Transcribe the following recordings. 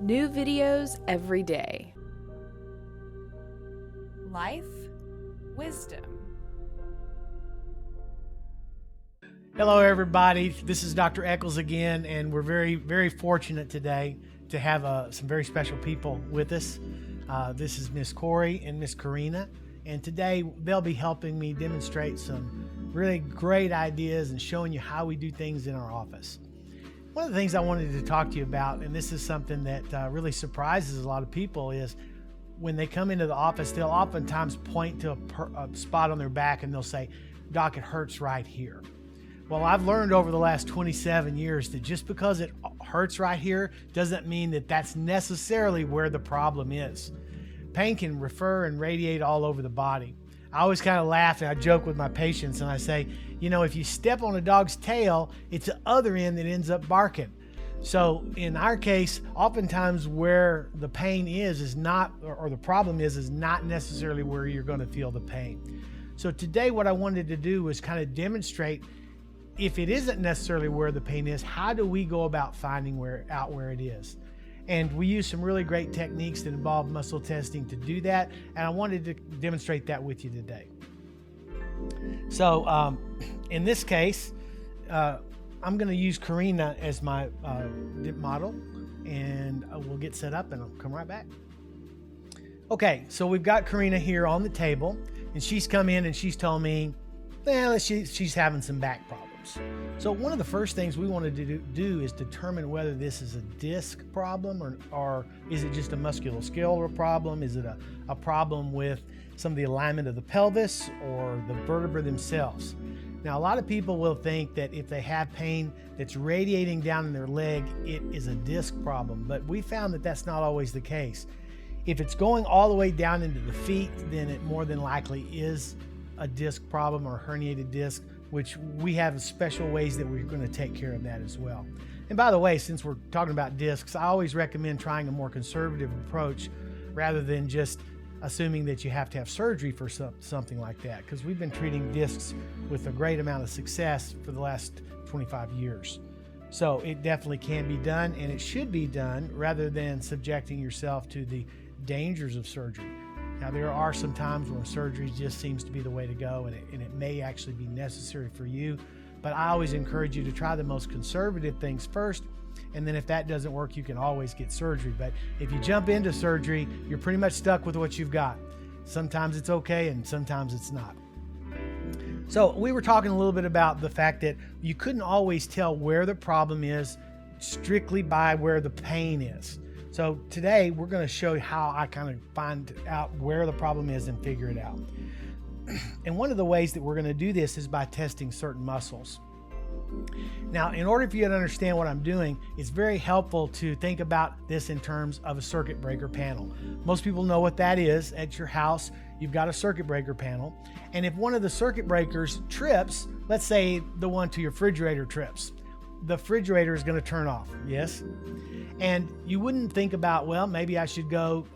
New videos every day. Life, wisdom. Hello, everybody. This is Dr. Echols again, and we're very, very fortunate today to have some very special people with us. This is Miss Corey and Miss Karina, and today they'll be helping me demonstrate some really great ideas and showing you how we do things in our office. One of the things I wanted to talk to you about, and this is something that really surprises a lot of people, is when they come into the office, they'll oftentimes point to a spot on their back and they'll say, "Doc, it hurts right here." Well, I've learned over the last 27 years that just because it hurts right here doesn't mean that that's necessarily where the problem is. Pain can refer and radiate all over the body. I always kind of laugh and I joke with my patients and I say, you know, if you step on a dog's tail, it's the other end that ends up barking. So in our case, oftentimes where the pain is not, or the problem is not necessarily where you're going to feel the pain. So today what I wanted to do was kind of demonstrate, if it isn't necessarily where the pain is, how do we go about finding out where it is? And we use some really great techniques that involve muscle testing to do that. And I wanted to demonstrate that with you today. So in this case, I'm going to use Karina as my model, and we'll get set up and I'll come right back. Okay, so we've got Karina here on the table, and she's come in and she's told me, well, she's having some back problems. So one of the first things we wanted to do is determine whether this is a disc problem or is it just a musculoskeletal problem? Is it a problem with some of the alignment of the pelvis or the vertebrae themselves? Now, a lot of people will think that if they have pain that's radiating down in their leg, it is a disc problem, but we found that that's not always the case. If it's going all the way down into the feet, then it more than likely is a disc problem or herniated disc, which we have special ways that we're going to take care of that as well. And by the way, since we're talking about discs, I always recommend trying a more conservative approach rather than just assuming that you have to have surgery for something like that, because we've been treating discs with a great amount of success for the last 25 years. So it definitely can be done, and it should be done rather than subjecting yourself to the dangers of surgery. Now, there are some times when surgery just seems to be the way to go, and it may actually be necessary for you, but I always encourage you to try the most conservative things first, and then if that doesn't work, you can always get surgery. But if you jump into surgery, you're pretty much stuck with what you've got. Sometimes it's okay, and sometimes it's not. So we were talking a little bit about the fact that you couldn't always tell where the problem is strictly by where the pain is. So today we're going to show you how I kind of find out where the problem is and figure it out. And one of the ways that we're going to do this is by testing certain muscles. Now, in order for you to understand what I'm doing, it's very helpful to think about this in terms of a circuit breaker panel. Most people know what that is. At your house, you've got a circuit breaker panel. And if one of the circuit breakers trips, let's say the one to your refrigerator trips, the refrigerator is going to turn off, yes? And you wouldn't think about, well, maybe I should go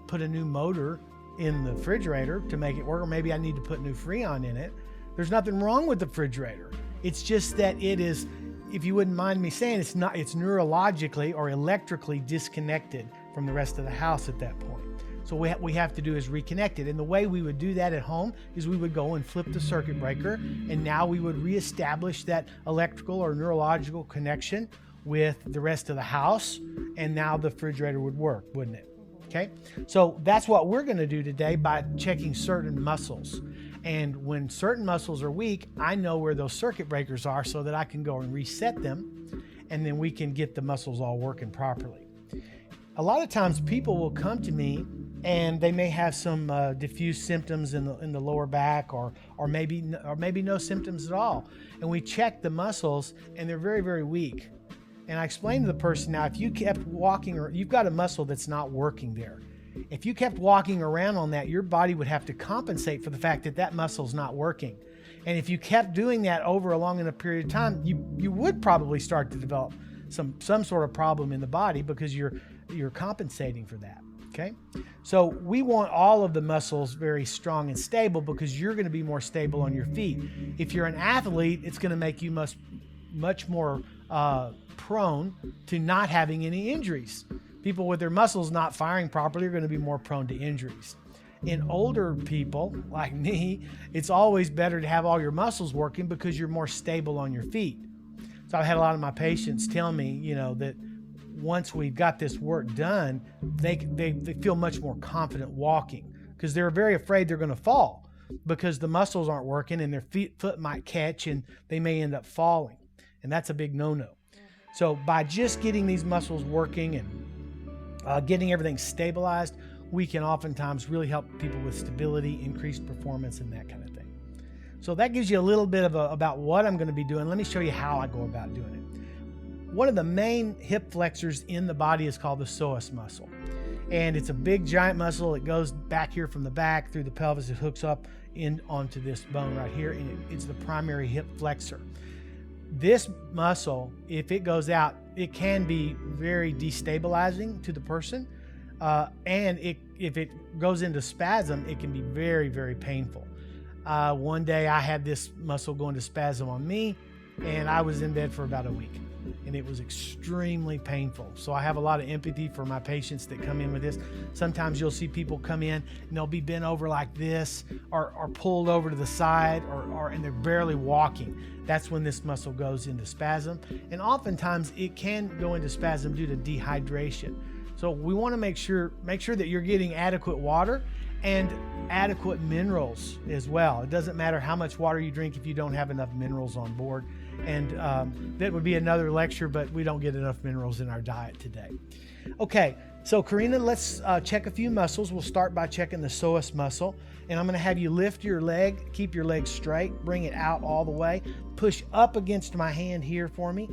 put a new motor in the refrigerator to make it work, or maybe I need to put new Freon in it. There's nothing wrong with the refrigerator. It's just that it is, if you wouldn't mind me saying, it's neurologically or electrically disconnected from the rest of the house at that point. So what we have to do is reconnect it. And the way we would do that at home is we would go and flip the circuit breaker, and now we would reestablish that electrical or neurological connection with the rest of the house, and now the refrigerator would work, wouldn't it? Okay, so that's what we're going to do today by checking certain muscles. And when certain muscles are weak, I know where those circuit breakers are so that I can go and reset them, and then we can get the muscles all working properly. A lot of times people will come to me and they may have some diffuse symptoms in the lower back, or maybe no symptoms at all. And we check the muscles and they're very, very weak. And I explained to the person, now if you kept walking, or you've got a muscle that's not working there. If you kept walking around on that, your body would have to compensate for the fact that that muscle's not working. And if you kept doing that over a long enough period of time, you would probably start to develop some sort of problem in the body because you're compensating for that. Okay, so we want all of the muscles very strong and stable because you're going to be more stable on your feet. If you're an athlete, it's going to make you much more prone to not having any injuries. People with their muscles not firing properly are going to be more prone to injuries. In older people like me, it's always better to have all your muscles working because you're more stable on your feet. So I've had a lot of my patients tell me, that once we've got this work done, they feel much more confident walking because they're very afraid they're going to fall because the muscles aren't working and their foot might catch and they may end up falling. And that's a big no-no. So by just getting these muscles working and getting everything stabilized, we can oftentimes really help people with stability, increased performance, and that kind of thing. So that gives you a little bit of about what I'm going to be doing. Let me show you how I go about doing it. One of the main hip flexors in the body is called the psoas muscle. And it's a big giant muscle. It goes back here from the back through the pelvis. It hooks up in onto this bone right here, and it's the primary hip flexor. This muscle, if it goes out, it can be very destabilizing to the person. And if it goes into spasm, it can be very, very painful. One day I had this muscle go into spasm on me, and I was in bed for about a week, and it was extremely painful. So I have a lot of empathy for my patients that come in with this. Sometimes you'll see people come in and they'll be bent over like this or pulled over to the side and they're barely walking. That's when this muscle goes into spasm. And oftentimes it can go into spasm due to dehydration. So we want to make sure that you're getting adequate water and adequate minerals as well. It doesn't matter how much water you drink if you don't have enough minerals on board. And that would be another lecture, but we don't get enough minerals in our diet today. Okay, so Karina, let's check a few muscles. We'll start by checking the psoas muscle. And I'm going to have you lift your leg, keep your leg straight, bring it out all the way, push up against my hand here for me.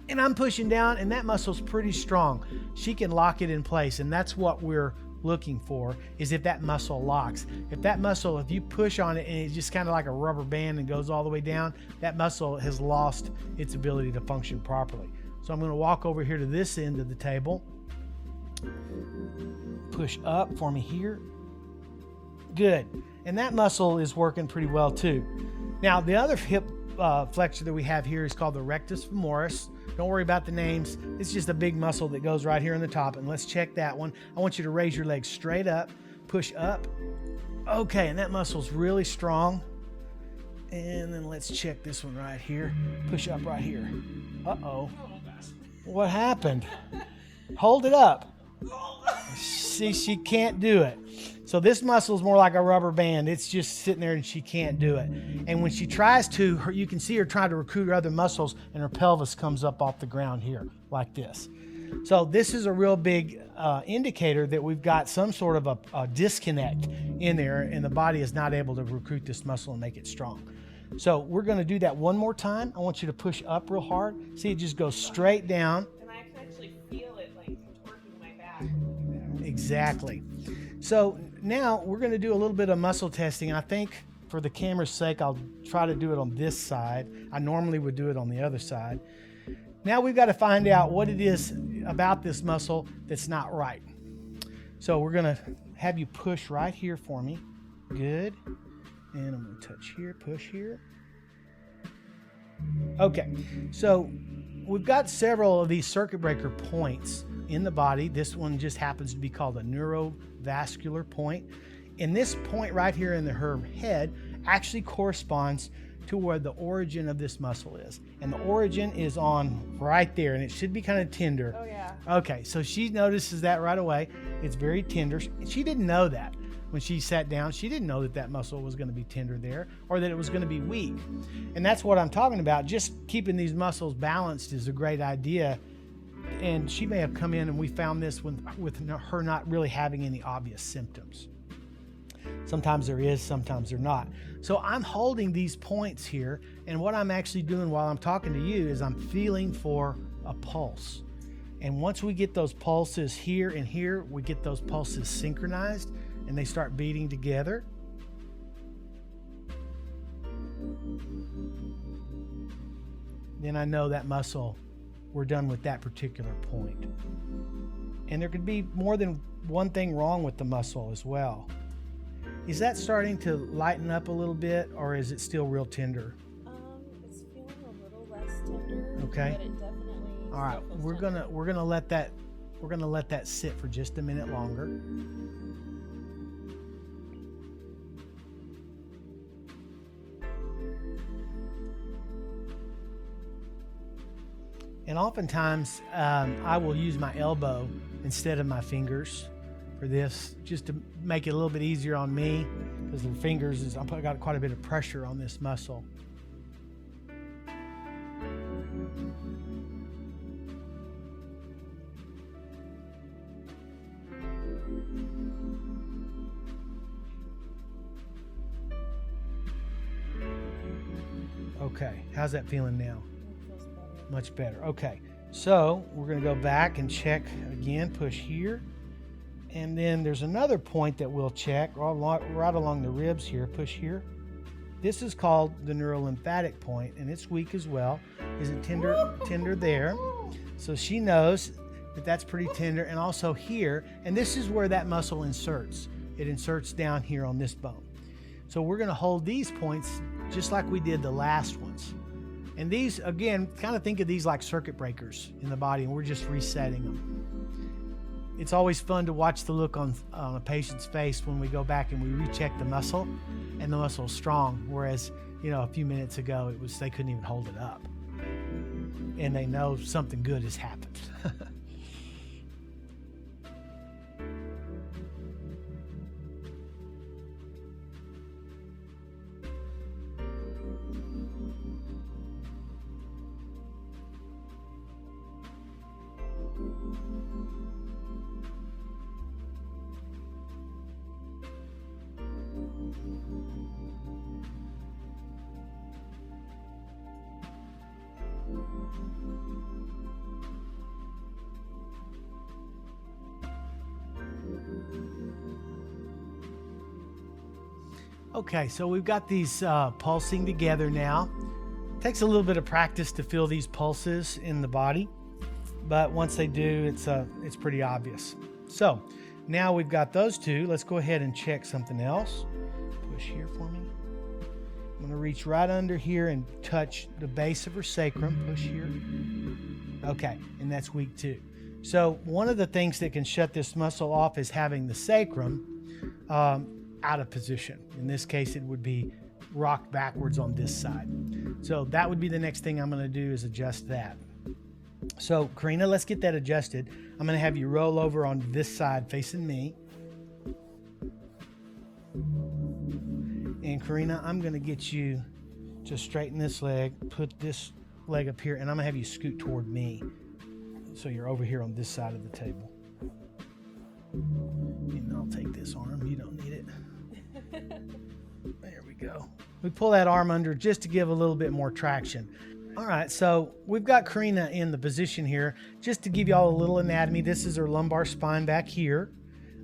And I'm pushing down, and that muscle's pretty strong. She can lock it in place, and that's what we're looking for, is if that muscle locks. If you push on it and it's just kind of like a rubber band and goes all the way down, that muscle has lost its ability to function properly. So I'm going to walk over here to this end of the table. Push up for me here. Good. And that muscle is working pretty well too. Now, the other hip flexor that we have here is called the rectus femoris. Don't worry about the names. It's just a big muscle that goes right here on the top. And let's check that one. I want you to raise your legs straight up, push up. Okay, and that muscle's really strong. And then let's check this one right here. Push up right here. Uh-oh. What happened? Hold it up. See, she can't do it. So this muscle is more like a rubber band. It's just sitting there and she can't do it. And when she tries to, you can see her trying to recruit her other muscles and her pelvis comes up off the ground here like this. So this is a real big indicator that we've got some sort of a disconnect in there and the body is not able to recruit this muscle and make it strong. So we're going to do that one more time. I want you to push up real hard. See, it just goes straight down. And I can actually feel it like torquing my back. Exactly. So now we're going to do a little bit of muscle testing. I think for the camera's sake, I'll try to do it on this side. I normally would do it on the other side. Now we've got to find out what it is about this muscle that's not right. So we're going to have you push right here for me. Good. And I'm going to touch here, push here. Okay, so we've got several of these circuit breaker points in the body. This one just happens to be called a neurovascular point. And this point right here in her head actually corresponds to where the origin of this muscle is. And the origin is on right there, and it should be kind of tender. Oh, yeah. Okay, so she notices that right away. It's very tender. She didn't know that. When she sat down, she didn't know that that muscle was going to be tender there or that it was going to be weak. And that's what I'm talking about. Just keeping these muscles balanced is a great idea. And she may have come in and we found this with her not really having any obvious symptoms. Sometimes there is, sometimes there not. So I'm holding these points here, and what I'm actually doing while I'm talking to you is I'm feeling for a pulse. And once we get those pulses here and here, we get those pulses synchronized and they start beating together. Then I know that muscle, we're done with that particular point. And there could be more than one thing wrong with the muscle as well. Is that starting to lighten up a little bit, or is it still real tender? It's feeling a little less tender. Okay. But it definitely All right, still feels we're tender. gonna let that we're going to let that sit for just a minute longer. And oftentimes, I will use my elbow instead of my fingers for this, just to make it a little bit easier on me, because the fingers I got quite a bit of pressure on this muscle. Okay, how's that feeling now? Much better. Okay, so we're going to go back and check again. Push here, and then there's another point that we'll check right along the ribs here. Push here. This is called the neurolymphatic point, and it's weak as well. Is it tender there? So she knows that that's pretty tender, and also here, and this is where that muscle inserts. It inserts down here on this bone. So we're going to hold these points just like we did the last ones. And these, again, kind of think of these like circuit breakers in the body, and we're just resetting them. It's always fun to watch the look on a patient's face when we go back and we recheck the muscle, and the muscle's strong, whereas, a few minutes ago they couldn't even hold it up. And they know something good has happened. Okay, so we've got these pulsing together now. It takes a little bit of practice to feel these pulses in the body, but once they do, it's pretty obvious. So now we've got those two. Let's go ahead and check something else. Push here for me. I'm going to reach right under here and touch the base of her sacrum. Push here. Okay, and that's weak too. So one of the things that can shut this muscle off is having the sacrum out of position. In this case, it would be rocked backwards on this side. So that would be the next thing I'm going to do, is adjust that. So Karina, let's get that adjusted. I'm going to have you roll over on this side facing me. And Karina, I'm going to get you to straighten this leg, put this leg up here, and I'm going to have you scoot toward me. So you're over here on this side of the table. And I'll take this arm. You don't need it. There we go. We pull that arm under just to give a little bit more traction. All right, so we've got Karina in the position here. Just to give you all a little anatomy, this is her lumbar spine back here.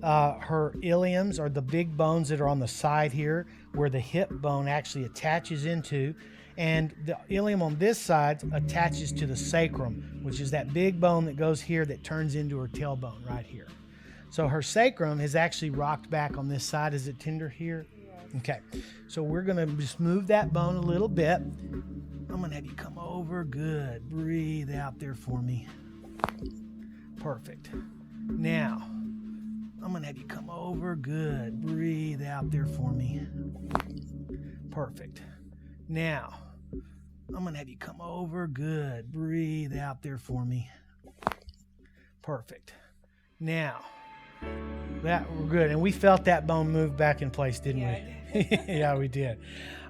Her iliums are the big bones that are on the side here, where the hip bone actually attaches into. And the ilium on this side attaches to the sacrum, which is that big bone that goes here that turns into her tailbone right here. So her sacrum is actually rocked back on this side. Is it tender here? Yes. Okay. So we're going to just move that bone a little bit. I'm going to have you come over. Good. Breathe out there for me. Perfect. Now, I'm going to have you come over. Good. Breathe out there for me. Perfect. Now, I'm going to have you come over. Good. Breathe out there for me. Perfect. Now, that we're good. And we felt that bone move back in place, didn't we? Yeah, we did.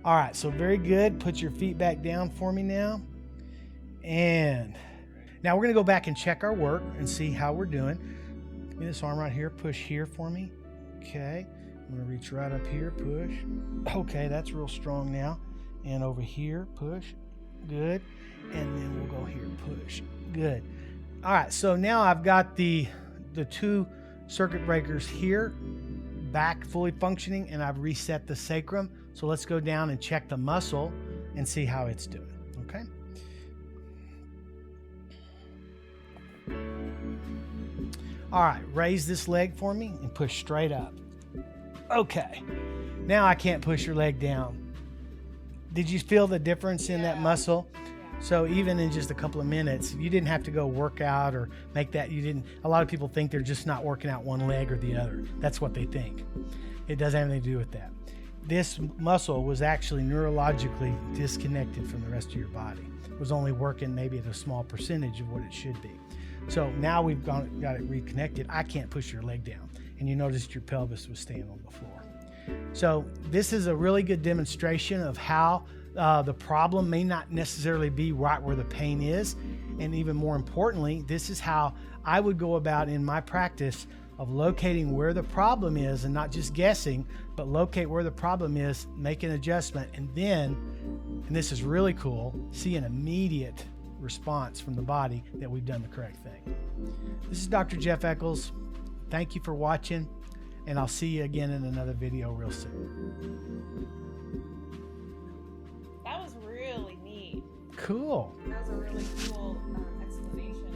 All right, so very good. Put your feet back down for me now. And now we're going to go back and check our work and see how we're doing. Give me this arm right here. Push here for me. Okay. I'm going to reach right up here. Push. Okay, that's real strong now. And over here, push. Good. And then we'll go here. Push. Good. All right, so now I've got the two circuit breakers here back fully functioning, and I've reset the sacrum. So let's go down and check the muscle and see how it's doing. Okay. All right, raise this leg for me and push straight up. Okay. Now I can't push your leg down. Did you feel the difference in that muscle? So even in just a couple of minutes, you didn't have to go work out or make that. A lot of people think they're just not working out one leg or the other. That's what they think. It doesn't have anything to do with that. This muscle was actually neurologically disconnected from the rest of your body. It was only working maybe at a small percentage of what it should be. So now we've got it reconnected. I can't push your leg down. And you noticed your pelvis was staying on the floor. So this is a really good demonstration of how the problem may not necessarily be right where the pain is. And even more importantly, this is how I would go about in my practice of locating where the problem is and not just guessing, but locate where the problem is, make an adjustment, and then, and this is really cool, see an immediate response from the body that we've done the correct thing. This is Dr. Jeff Echols. Thank you for watching, and I'll see you again in another video real soon. That was really neat. Cool. That was a really cool explanation.